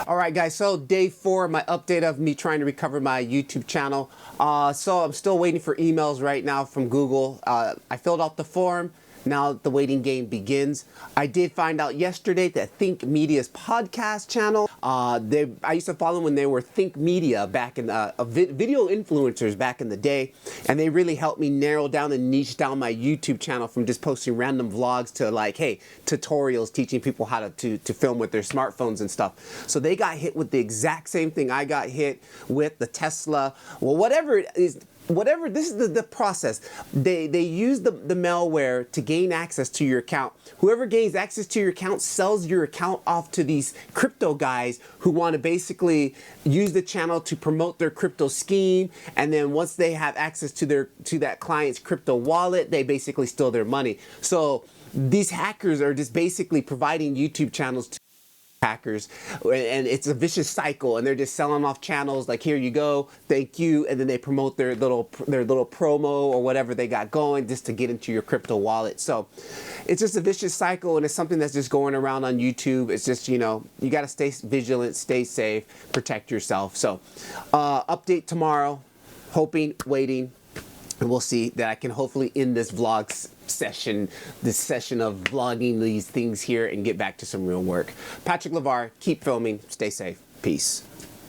All right, guys, so day 4, my update of me trying to recover my YouTube channel. So I'm still waiting for emails right now from Google. I filled out the form. Now the waiting game begins. I did find out yesterday that Think Media's podcast channel, I used to follow them when they were Think Media back in video influencers back in the day, and they really helped me narrow down and niche down my YouTube channel from just posting random vlogs to like, hey, tutorials teaching people how to film with their smartphones and stuff. So they got hit with the exact same thing I got hit with, the Tesla, well, whatever it is. Whatever, this is the process. They use the malware to gain access to your account. Whoever gains access to your account sells your account off to these crypto guys who want to basically use the channel to promote their crypto scheme. And then once they have access to that client's crypto wallet, they basically steal their money. So these hackers are just basically providing YouTube channels to hackers, and it's a vicious cycle, and they're just selling off channels like, here you go, thank you, and then they promote their little promo or whatever they got going just to get into your crypto wallet. So it's just a vicious cycle, and it's something that's just going around on YouTube. It's just, you know, you got to stay vigilant, stay safe, protect yourself. So update tomorrow, hoping, waiting, and we'll see that I can hopefully end this session of vlogging these things here and get back to some real work. Patrick Levar, keep filming, stay safe, peace.